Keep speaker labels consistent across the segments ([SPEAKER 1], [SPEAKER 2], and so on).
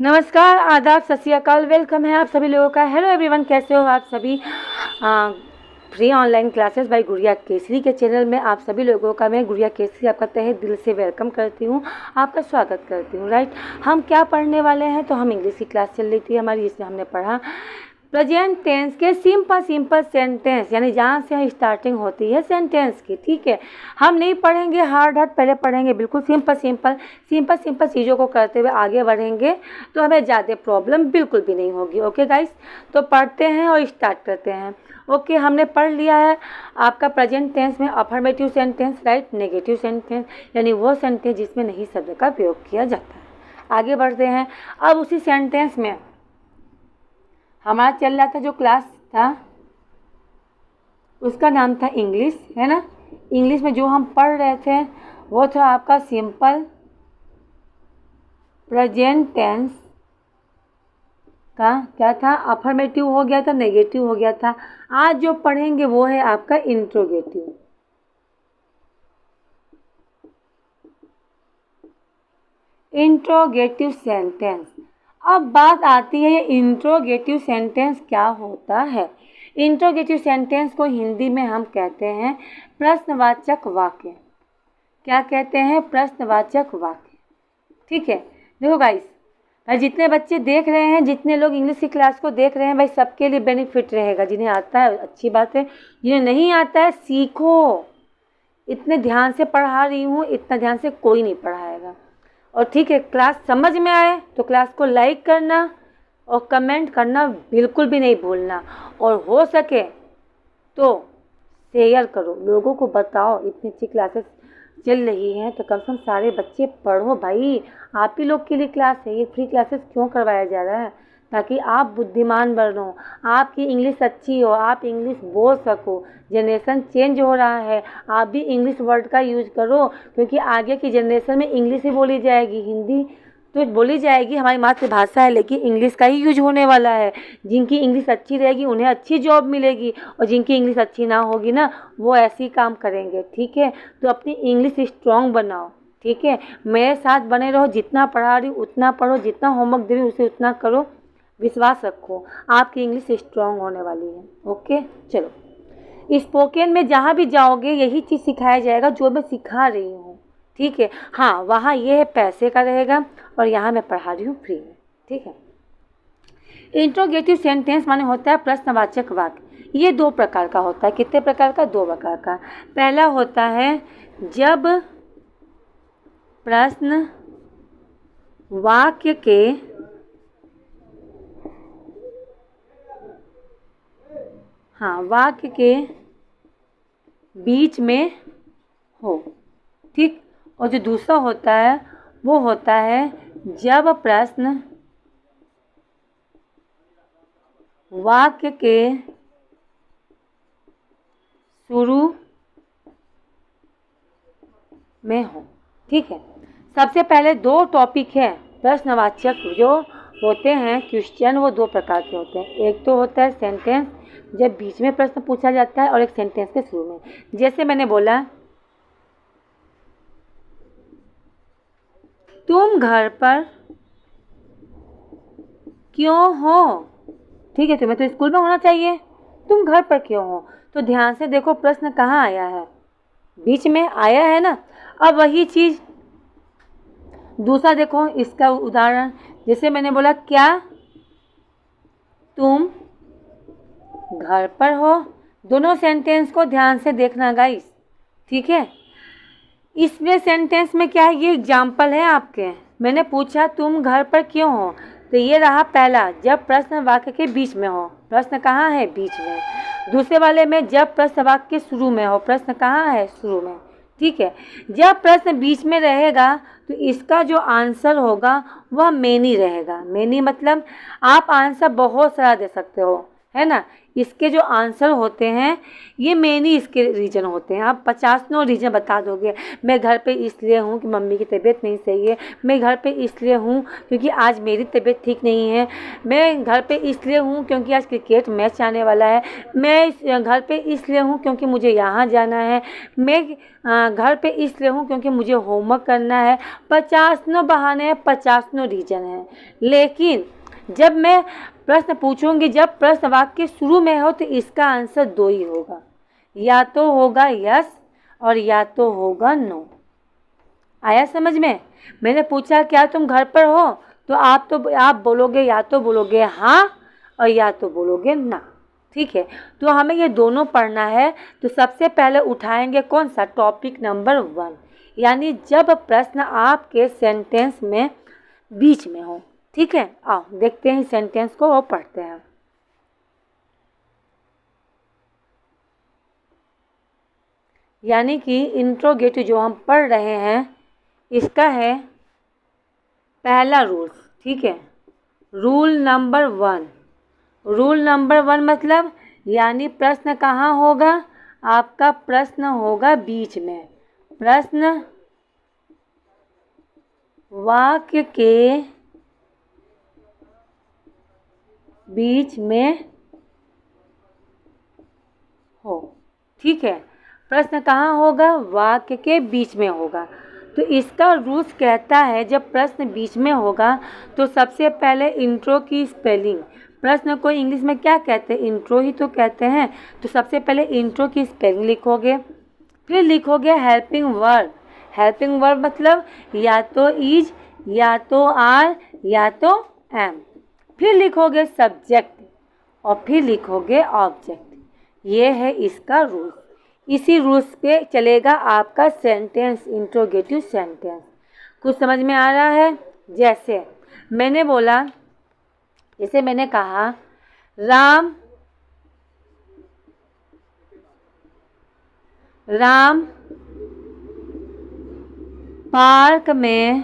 [SPEAKER 1] नमस्कार, आदाब, सत श्री अकाल, वेलकम है आप सभी लोगों का। हेलो एवरीवन, कैसे हो आप सभी। फ्री ऑनलाइन क्लासेस बाय गुड़िया केसरी के चैनल में आप सभी लोगों का मैं गुड़िया केसरी आपका तहे दिल से वेलकम करती हूँ, आपका स्वागत करती हूँ। राइट, हम क्या पढ़ने वाले हैं, तो हम इंग्लिश की क्लास चल रही थी हमारी, जिसमें हमने पढ़ा प्रेजेंट टेंस के सिंपल सेंटेंस, यानी जहाँ से स्टार्टिंग होती है सेंटेंस की। ठीक है, हम नहीं पढ़ेंगे हार्ड, पहले पढ़ेंगे बिल्कुल सिंपल चीज़ों को करते हुए आगे बढ़ेंगे, तो हमें ज़्यादा प्रॉब्लम बिल्कुल भी नहीं होगी। ओके गाइस, तो पढ़ते हैं और स्टार्ट करते हैं। ओके, हमने पढ़ लिया है आपका प्रेजेंट टेंस में affirmative sentence, right, negative sentence यानी वो सेंटेंस जिसमें नहीं शब्द का प्रयोग किया जाता है। आगे बढ़ते हैं। अब उसी सेंटेंस में हमारा चल रहा था जो क्लास था उसका नाम था इंग्लिश, है ना। इंग्लिश में जो हम पढ़ रहे थे वो था आपका सिंपल प्रेजेंट टेंस का क्या था, अफर्मेटिव हो गया था, नेगेटिव हो गया था। आज जो पढ़ेंगे वो है आपका इंट्रोगेटिव। Interrogative sentence. अब बात आती है ये इंट्रोगेटिव सेंटेंस क्या होता है। इंट्रोगेटिव सेंटेंस को हिंदी में हम कहते हैं प्रश्नवाचक वाक्य। क्या कहते हैं? प्रश्नवाचक वाक्य। ठीक है, देखो गाइस, भाई जितने बच्चे देख रहे हैं, जितने लोग इंग्लिश की क्लास को देख रहे हैं, भाई सबके लिए बेनिफिट रहेगा। जिन्हें आता है अच्छी बात है, जिन्हें नहीं आता है सीखो। इतने ध्यान से पढ़ा रही हूँ, इतना ध्यान से कोई नहीं पढ़ाएगा। और ठीक है, क्लास समझ में आए तो क्लास को लाइक करना और कमेंट करना बिल्कुल भी नहीं भूलना, और हो सके तो शेयर करो, लोगों को बताओ इतनी अच्छी क्लासेस चल रही हैं, तो कम से कम सारे बच्चे पढ़ो भाई। आप ही लोग के लिए क्लास है, ये फ्री क्लासेस क्यों करवाया जा रहा है? ताकि आप बुद्धिमान बनो, आपकी इंग्लिश अच्छी हो, आप इंग्लिश बोल सको। जनरेशन चेंज हो रहा है, आप भी इंग्लिश वर्ड का यूज करो, क्योंकि आगे की जनरेशन में इंग्लिश ही बोली जाएगी। हिंदी तो बोली जाएगी, हमारी मातृभाषा है, लेकिन इंग्लिश का ही यूज होने वाला है। जिनकी इंग्लिश अच्छी रहेगी उन्हें अच्छी जॉब मिलेगी, और जिनकी इंग्लिश अच्छी ना होगी ना, वो ऐसे ही काम करेंगे। ठीक है, तो अपनी इंग्लिश स्ट्रॉन्ग बनाओ। ठीक है, मेरे साथ बने रहो, जितना पढ़ा रही हूँ उतना पढ़ो, जितना होमवर्क दे रही हूँ उसे उतना करो। विश्वास रखो, आपकी इंग्लिश स्ट्रॉन्ग होने वाली है। ओके, चलो, स्पोकन में जहाँ भी जाओगे यही चीज़ सिखाया जाएगा जो मैं सिखा रही हूँ। ठीक है, हाँ, वहाँ ये है पैसे का रहेगा, और यहाँ मैं पढ़ा रही हूँ फ्री में। ठीक है, इंट्रोगेटिव सेंटेंस माने होता है प्रश्नवाचक वाक्य। ये दो प्रकार का होता है। कितने प्रकार का? दो प्रकार का। पहला होता है जब प्रश्न वाक्य के वाक्य के बीच में हो। ठीक, और जो दूसरा होता है वो होता है जब प्रश्न वाक्य के शुरू में हो। ठीक है, सबसे पहले दो टॉपिक है प्रश्नवाचक जो होते हैं क्वेश्चन, वो दो प्रकार के होते हैं। एक तो होता है सेंटेंस जब बीच में प्रश्न पूछा जाता है, और एक सेंटेंस के शुरू में। जैसे मैंने बोला तुम घर पर क्यों हो। ठीक है, तुम्हें तो स्कूल में होना चाहिए, तुम घर पर क्यों हो? तो ध्यान से देखो प्रश्न कहाँ आया है, बीच में आया है ना। अब वही चीज दूसरा देखो, इसका उदाहरण जैसे मैंने बोला क्या तुम घर पर हो। दोनों सेंटेंस को ध्यान से देखना गाइस। ठीक है, इसमें सेंटेंस में क्या है, ये एग्जाम्पल है आपके। मैंने पूछा तुम घर पर क्यों हो, तो ये रहा पहला, जब प्रश्न वाक्य के बीच में हो। प्रश्न कहाँ है? बीच में। दूसरे वाले में जब प्रश्न वाक्य के शुरू में हो। प्रश्न कहाँ है? शुरू में। ठीक है, जब प्रश्न बीच में रहेगा तो इसका जो आंसर होगा वह मेनी रहेगा। मेनी मतलब आप आंसर बहुत सारा दे सकते हो, है ना। इसके जो आंसर होते हैं ये मेन ही इसके रीज़न होते हैं। आप 50 रीज़न बता दोगे, मैं घर पे इसलिए हूँ कि मम्मी की तबीयत नहीं सही है, मैं घर पे इसलिए हूँ क्योंकि आज मेरी तबीयत ठीक नहीं है, मैं घर पे इसलिए हूँ क्योंकि आज क्रिकेट मैच आने वाला है, मैं घर पे इसलिए हूँ क्योंकि मुझे यहाँ जाना है, मैं घर पे इसलिए हूँ क्योंकि मुझे होमवर्क करना है। 50 बहाने हैं, 50 रीज़न हैं। लेकिन जब मैं प्रश्न पूछूंगी, जब प्रश्न वाक्य शुरू में हो तो इसका आंसर 2 ही होगा, या तो होगा यस और या तो होगा नो। आया समझ में? मैंने पूछा क्या तुम घर पर हो, तो आप बोलोगे, या तो बोलोगे हाँ और या तो बोलोगे ना। ठीक है, तो हमें ये दोनों पढ़ना है। तो सबसे पहले उठाएंगे कौन सा, टॉपिक नंबर 1, यानी जब प्रश्न आपके सेंटेंस में बीच में हो। ठीक है, आओ देखते हैं सेंटेंस को और पढ़ते हैं। यानी कि इंट्रोगेटिव जो हम पढ़ रहे हैं इसका है पहला रूल। ठीक है, रूल नंबर 1। रूल नंबर 1 मतलब यानी प्रश्न कहाँ होगा, आपका प्रश्न होगा बीच में। प्रश्न वाक्य के बीच में हो। ठीक है, प्रश्न कहाँ होगा, वाक्य के बीच में होगा। तो इसका रूल्स कहता है जब प्रश्न बीच में होगा तो सबसे पहले इंट्रो की स्पेलिंग, प्रश्न को इंग्लिश में क्या कहते हैं, इंट्रो ही तो कहते हैं। तो सबसे पहले इंट्रो की स्पेलिंग लिखोगे, फिर लिखोगे हेल्पिंग वर्ब। हेल्पिंग वर्ब मतलब या तो इज, या तो आर, या तो एम। फिर लिखोगे सब्जेक्ट और फिर लिखोगे ऑब्जेक्ट। ये है इसका रूल। इसी रूल्स पे चलेगा आपका सेंटेंस, इंट्रोगेटिव सेंटेंस। कुछ समझ में आ रहा है? जैसे मैंने बोला, जैसे मैंने कहा राम पार्क में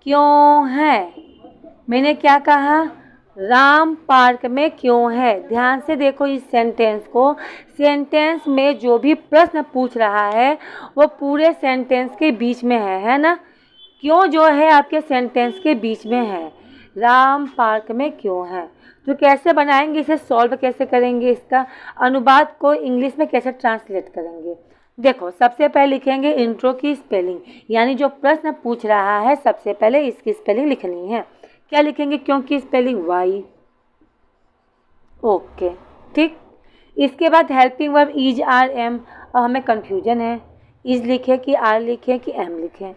[SPEAKER 1] क्यों है। मैंने क्या कहा, राम पार्क में क्यों है। ध्यान से देखो इस सेंटेंस को। सेंटेंस में जो भी प्रश्न पूछ रहा है वो पूरे सेंटेंस के बीच में है ना। क्यों जो है आपके सेंटेंस के बीच में है। राम पार्क में क्यों है। तो कैसे बनाएंगे इसे, सॉल्व कैसे करेंगे, इसका अनुवाद को इंग्लिश में कैसे ट्रांसलेट करेंगे। देखो सबसे पहले लिखेंगे इंट्रो की स्पेलिंग, यानी जो प्रश्न पूछ रहा है सबसे पहले इसकी स्पेलिंग लिखनी है। क्या लिखेंगे, क्योंकि स्पेलिंग वाई। ओके, ठीक। इसके बाद helping verb is, are, am. अब हमें कंफ्यूजन है, इज लिखे कि आर लिखे कि एम लिखे।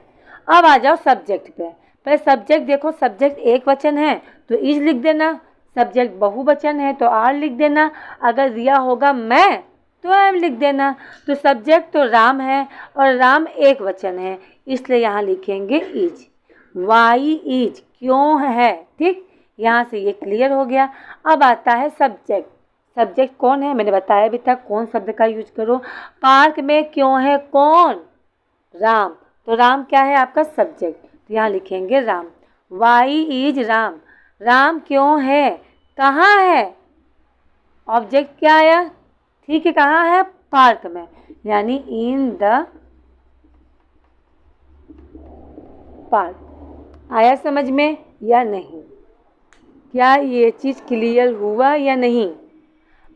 [SPEAKER 1] अब आ जाओ सब्जेक्ट पे। पहले सब्जेक्ट देखो, सब्जेक्ट एक वचन है तो इज लिख देना, सब्जेक्ट बहुवचन है तो आर लिख देना, अगर दिया होगा मैं तो एम लिख देना। तो सब्जेक्ट तो राम है और राम एक वचन है, इसलिए यहाँ लिखेंगे इज। वाई इज, क्यों है। ठीक, यहाँ से ये क्लियर हो गया। अब आता है सब्जेक्ट। सब्जेक्ट कौन है, मैंने बताया भी था कौन शब्द का यूज करो। पार्क में क्यों है, कौन, राम। तो राम क्या है आपका सब्जेक्ट, तो यहाँ लिखेंगे राम। वाई इज राम, राम क्यों है, कहाँ है। ऑब्जेक्ट क्या आया, ठीक है, कहाँ है, पार्क में, यानी इन द पार्क। आया समझ में या नहीं, क्या ये चीज़ क्लियर हुआ या नहीं।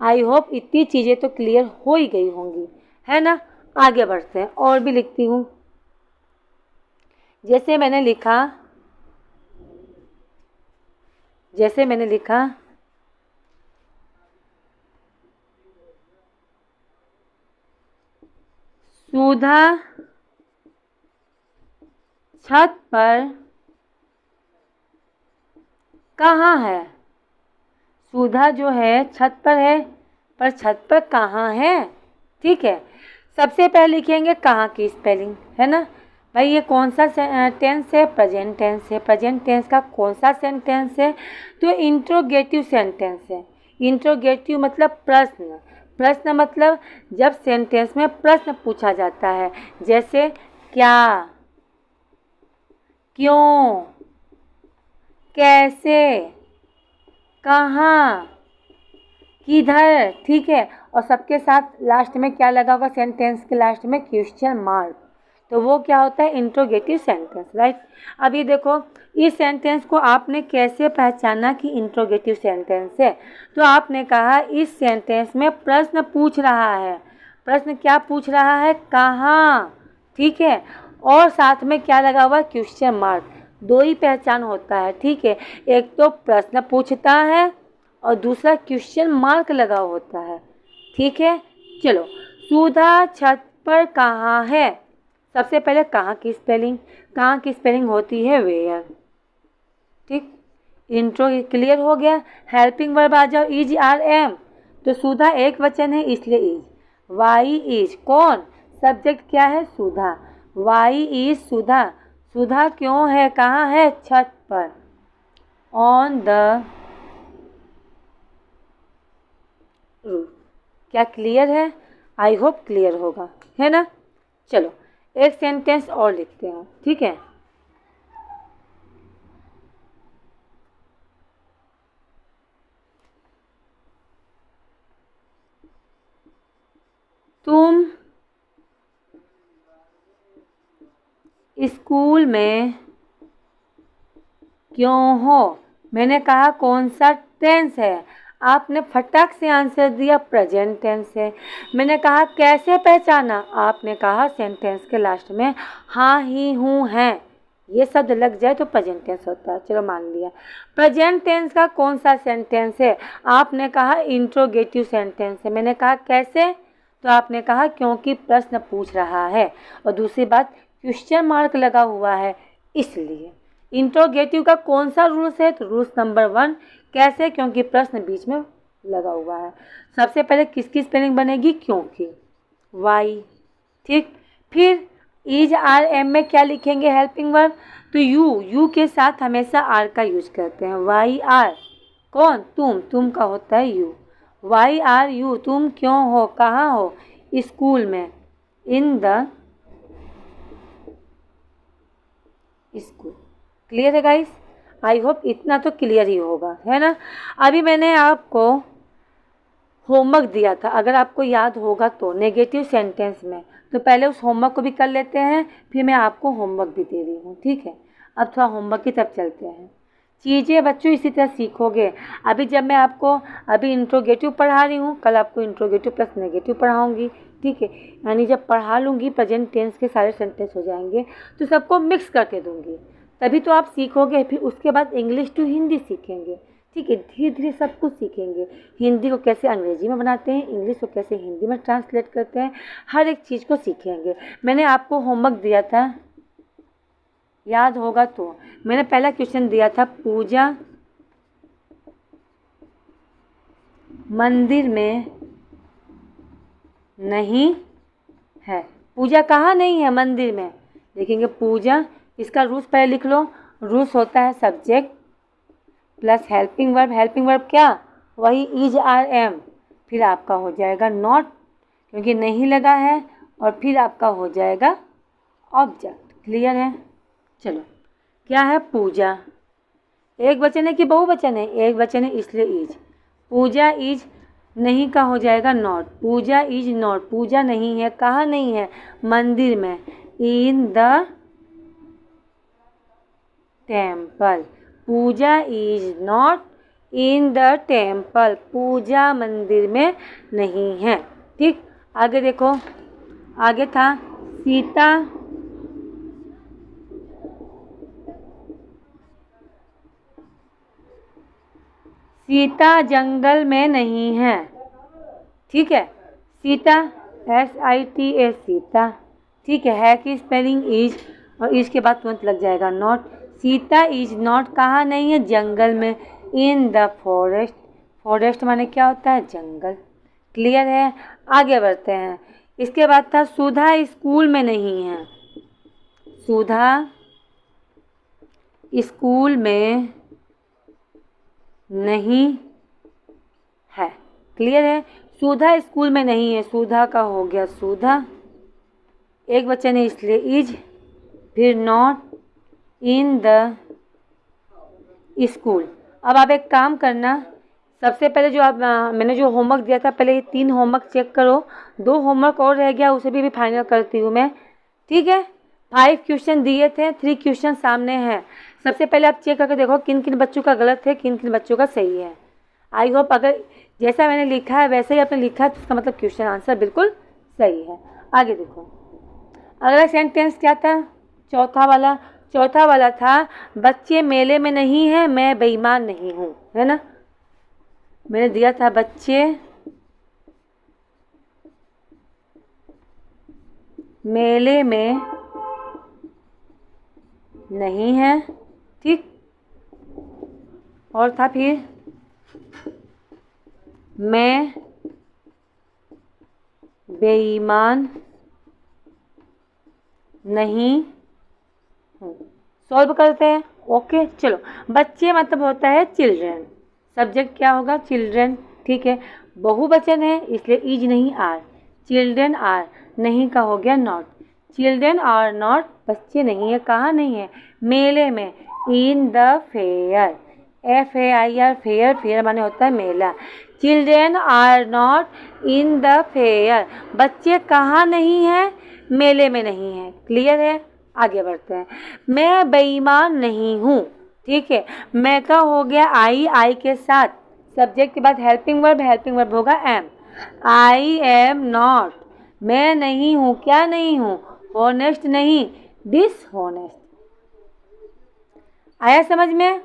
[SPEAKER 1] आई होप इतनी चीज़ें तो क्लियर हो ही गई होंगी, है ना। आगे बढ़ते हैं, और भी लिखती हूँ। जैसे मैंने लिखा सुधा छत पर कहाँ है। सुधा जो है छत पर है, पर छत पर कहाँ है। ठीक है, सबसे पहले लिखेंगे कहाँ की स्पेलिंग, है ना। भाई ये कौन सा टेंस है, प्रेजेंट टेंस है। प्रेजेंट टेंस का कौन सा सेंटेंस है, तो इंट्रोगेटिव सेंटेंस है। इंट्रोगेटिव मतलब प्रश्न। प्रश्न मतलब जब सेंटेंस में प्रश्न पूछा जाता है, जैसे क्या, क्यों, कैसे, कहाँ, किधर, ठीक है। और सबके साथ लास्ट में क्या लगा होगा, सेंटेंस के लास्ट में क्वेश्चन मार्क, तो वो क्या होता है, इंट्रोगेटिव सेंटेंस, राइट। अब ये देखो, इस सेंटेंस को आपने कैसे पहचाना कि इंट्रोगेटिव सेंटेंस है, तो आपने कहा इस सेंटेंस में प्रश्न पूछ रहा है। प्रश्न क्या पूछ रहा है, कहाँ, ठीक है। और साथ में क्या लगा हुआ है, क्वेश्चन मार्क। दो ही पहचान होता है, ठीक है। एक तो प्रश्न पूछता है और दूसरा क्वेश्चन मार्क लगा होता है, ठीक है। चलो, सुधा छत पर कहाँ है। सबसे पहले कहाँ की स्पेलिंग होती है वेयर, ठीक। इंट्रो क्लियर हो गया। हेल्पिंग वर्ब आ जाओ, इज आर एम, तो सुधा एक वचन है इसलिए इज। वाई इज कौन, सब्जेक्ट क्या है, सुधा। वाई इज सुधा, सुधा क्यों है, कहाँ है, छत पर। On the roof. क्या क्लियर है, आई होप क्लियर होगा, है ना। चलो एक सेंटेंस और लिखते हैं, ठीक है। तुम स्कूल में क्यों हो। मैंने कहा कौन सा टेंस है, आपने फटाक से आंसर दिया प्रेजेंट टेंस है। मैंने कहा कैसे पहचाना, आपने कहा सेंटेंस के लास्ट में हाँ ही हूँ है, ये शब्द लग जाए तो प्रेजेंट टेंस होता है। चलो मान लिया। प्रेजेंट टेंस का कौन सा सेंटेंस है, आपने कहा इंट्रोगेटिव सेंटेंस है। मैंने कहा कैसे, तो आपने कहा क्योंकि प्रश्न पूछ रहा है, और दूसरी बात क्वेश्चन मार्क लगा हुआ है इसलिए। इंट्रोगेटिव का कौन सा रूल्स है, तो रूल्स नंबर 1, कैसे, क्योंकि प्रश्न बीच में लगा हुआ है। सबसे पहले किसकी स्पेलिंग बनेगी, क्योंकि, वाई, ठीक। फिर इज आर एम में क्या लिखेंगे, हेल्पिंग वर्ब, तो यू के साथ हमेशा आर का यूज करते हैं। वाई आर कौन, तुम का होता है यू। वाई आर यू, तुम क्यों हो, कहाँ हो, स्कूल में, इन द स्कूल। क्लियर है गाइस, आई होप इतना तो क्लियर ही होगा, है ना। अभी मैंने आपको होमवर्क दिया था, अगर आपको याद होगा तो, नेगेटिव सेंटेंस में, तो पहले उस होमवर्क को भी कर लेते हैं, फिर मैं आपको होमवर्क भी दे रही हूँ, ठीक है। अब थोड़ा होमवर्क की तरफ चलते हैं। चीज़ें बच्चों इसी तरह सीखोगे। अभी जब मैं आपको अभी इंट्रोगेटिव पढ़ा रही हूँ, कल आपको इंट्रोगेटिव प्लस नेगेटिव पढ़ाऊँगी, ठीक है। यानी जब पढ़ा लूँगी प्रेजेंट टेंस के सारे सेंटेंस हो जाएंगे, तो सबको मिक्स करके दूँगी, तभी तो आप सीखोगे। फिर उसके बाद इंग्लिश टू हिंदी सीखेंगे, ठीक है। धीरे धीरे सब कुछ सीखेंगे, हिंदी को कैसे अंग्रेजी में बनाते हैं, इंग्लिश को कैसे हिंदी में ट्रांसलेट करते हैं, हर एक चीज़ को सीखेंगे। मैंने आपको होमवर्क दिया था, याद होगा तो, मैंने पहला क्वेश्चन दिया था, पूजा मंदिर में नहीं है। पूजा कहाँ नहीं है, मंदिर में। देखेंगे पूजा, इसका रूल्स पहले लिख लो। रूल्स होता है subject plus helping verb. Helping verb क्या, वही इज आर एम, फिर आपका हो जाएगा नॉट, क्योंकि नहीं लगा है, और फिर आपका हो जाएगा ऑब्जेक्ट। क्लियर है। चलो, क्या है, पूजा एक वचन है कि बहुवचन है, एक वचन है इसलिए इज। पूजा इज नहीं का हो जाएगा not, Puja is not, Puja नहीं है, कहाँ नहीं है, मंदिर में, in the temple. Puja is not in the temple, Puja मंदिर में नहीं है, ठीक। आगे देखो, आगे था सीता जंगल में नहीं है, ठीक है। सीता SITA सीता, ठीक है की स्पेलिंग इज, और इज के बाद तुरंत लग जाएगा नॉट। सीता इज नॉट कहाँ नहीं है, जंगल में, इन द फॉरेस्ट। फॉरेस्ट माने क्या होता है, जंगल। क्लियर है। आगे बढ़ते हैं। इसके बाद था सुधा स्कूल में नहीं है। सुधा स्कूल में नहीं है। क्लियर है। सुधा स्कूल में नहीं है, सुधा का हो गया सुधा, एक वचन है इसलिए इज, फिर नॉट इन द स्कूल। अब आप एक काम करना, सबसे पहले जो आप मैंने जो होमवर्क दिया था, पहले ये 3 होमवर्क चेक करो, 2 होमवर्क और रह गया, उसे भी फाइनल करती हूँ मैं, ठीक है। 5 क्वेश्चन दिए थे, 3 क्वेश्चन सामने हैं। सबसे पहले आप चेक करके देखो किन किन बच्चों का गलत है, किन किन बच्चों का सही है। आई होप अगर जैसा मैंने लिखा है वैसे ही आपने लिखा है तो उसका मतलब क्वेश्चन आंसर बिल्कुल सही है। आगे देखो, अगला सेंटेंस क्या था, चौथा वाला था बच्चे मेले में नहीं हैं, मैं बेईमान नहीं हूँ, है ना। मैंने दिया था बच्चे मेले में नहीं है, ठीक। और था फिर मैं बेईमान नहीं हूँ। सॉल्व करते हैं। ओके चलो, बच्चे मतलब होता है चिल्ड्रन, सब्जेक्ट क्या होगा, चिल्ड्रन, ठीक है। बहुवचन है इसलिए इज नहीं आर, चिल्ड्रन आर, नहीं का हो गया नॉट। चिल्ड्रन आर नॉट, बच्चे नहीं है, कहाँ नहीं है, मेले में, in the fair, FAIR, fair, fair माने होता है मेला। Children are not in the fair, बच्चे कहाँ नहीं है, मेले में नहीं है। क्लियर है, आगे बढ़ते हैं। मैं बेईमान नहीं हूँ, ठीक है। मैं का हो गया आई के साथ, सब्जेक्ट के बाद हेल्पिंग वर्ब होगा एम। आई एम नॉट, मैं नहीं हूँ, क्या नहीं हूँ, ऑनेस्ट नहीं, डिसऑनेस्ट। आया समझ में।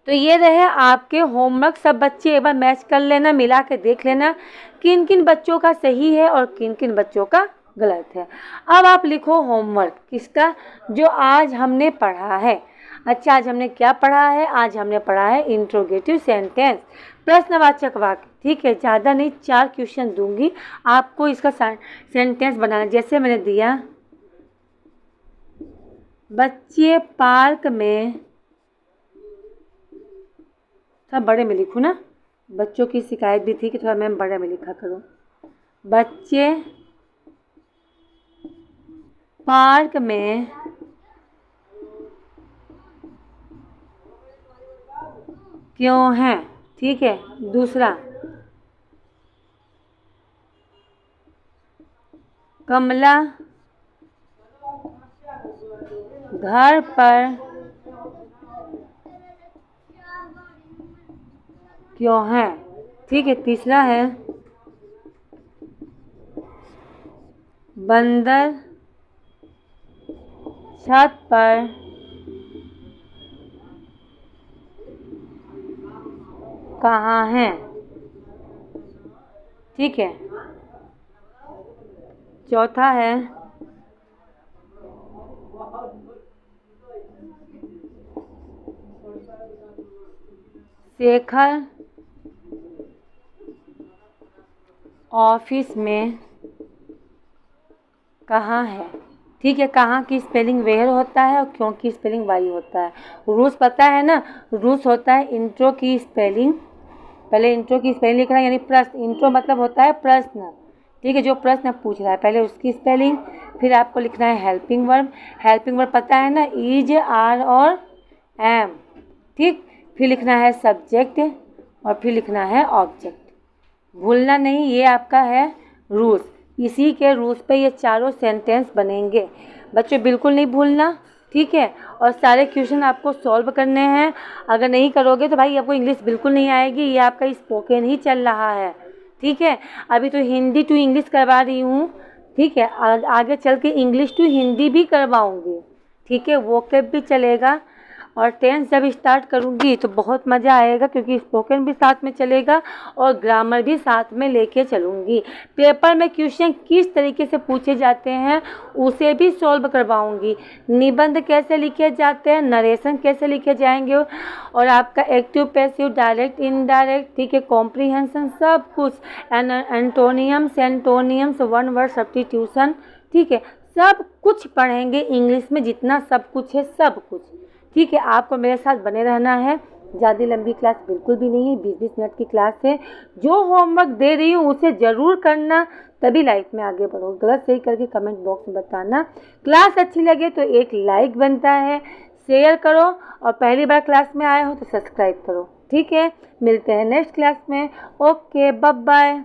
[SPEAKER 1] तो ये रहे आपके होमवर्क, सब बच्चे एक बार मैच कर लेना, मिला के देख लेना किन किन बच्चों का सही है और किन किन बच्चों का गलत है। अब आप लिखो होमवर्क किसका, जो आज हमने पढ़ा है। अच्छा, आज हमने क्या पढ़ा है, आज हमने पढ़ा है इंट्रोगेटिव सेंटेंस, प्रश्नवाचक वाक्य, ठीक है। ज़्यादा नहीं, 4 क्वेश्चन दूंगी आपको, इसका सेंटेंस बनाना। जैसे मैंने दिया बच्चे पार्क में, थोड़ा बड़े में लिखूँ ना, बच्चों की शिकायत भी थी कि थोड़ा मैं बड़े में लिखा करूँ। बच्चे पार्क में क्यों हैं, ठीक है। दूसरा, कमला घर पर क्यों है, ठीक है। तीसरा है बंदर छत पर कहाँ है, ठीक है। चौथा है शेखर ऑफिस में कहाँ है, ठीक है। कहाँ की स्पेलिंग वेयर होता है और क्यों की स्पेलिंग वाई होता है। रूस पता है ना, रूस होता है इंट्रो की स्पेलिंग, पहले इंट्रो की स्पेलिंग लिखना यानी प्रश्न, इंट्रो मतलब होता है प्रश्न, ठीक है। जो प्रश्न पूछ रहा है पहले उसकी स्पेलिंग, फिर आपको लिखना है हेल्पिंग वर्ब पता है ना, इज, आर और एम, ठीक। फिर लिखना है सब्जेक्ट और फिर लिखना है ऑब्जेक्ट, भूलना नहीं। ये आपका है रूल्स, इसी के रूल्स पे ये चारों सेंटेंस बनेंगे, बच्चों बिल्कुल नहीं भूलना, ठीक है। और सारे क्वेश्चन आपको सॉल्व करने हैं, अगर नहीं करोगे तो भाई आपको इंग्लिश बिल्कुल नहीं आएगी। ये आपका स्पोकन ही चल रहा है, ठीक है। अभी तो हिंदी टू इंग्लिश करवा रही हूँ, ठीक है। आगे चल के इंग्लिश टू हिंदी भी करवाऊँगी, ठीक है। वोकैब भी चलेगा और टेंस जब स्टार्ट करूँगी तो बहुत मज़ा आएगा, क्योंकि स्पोकन भी साथ में चलेगा और ग्रामर भी साथ में लेके चलूँगी। पेपर में क्वेश्चन किस तरीके से पूछे जाते हैं उसे भी सॉल्व करवाऊँगी, निबंध कैसे लिखे जाते हैं, नरेशन कैसे लिखे जाएंगे, और आपका एक्टिव पैसिव डायरेक्ट इनडायरेक्ट, ठीक है, कॉम्प्रीहेंशन, सब कुछ, एंटोनियम्स एंटोनियम्स, वन वर्ड सब्स्टिट्यूशन, ठीक है। सब कुछ पढ़ेंगे इंग्लिश में, जितना सब कुछ है सब कुछ, ठीक है। आपको मेरे साथ बने रहना है, ज़्यादा लंबी क्लास बिल्कुल भी नहीं है, 20-20 मिनट की क्लास है। जो होमवर्क दे रही हूँ उसे ज़रूर करना, तभी लाइफ में आगे बढ़ो। गलत सही करके कमेंट बॉक्स में बताना। क्लास अच्छी लगे तो एक लाइक बनता है, शेयर करो और पहली बार क्लास में आए हो तो सब्सक्राइब करो। ठीक है, मिलते हैं नेक्स्ट क्लास में। Okay, bye bye.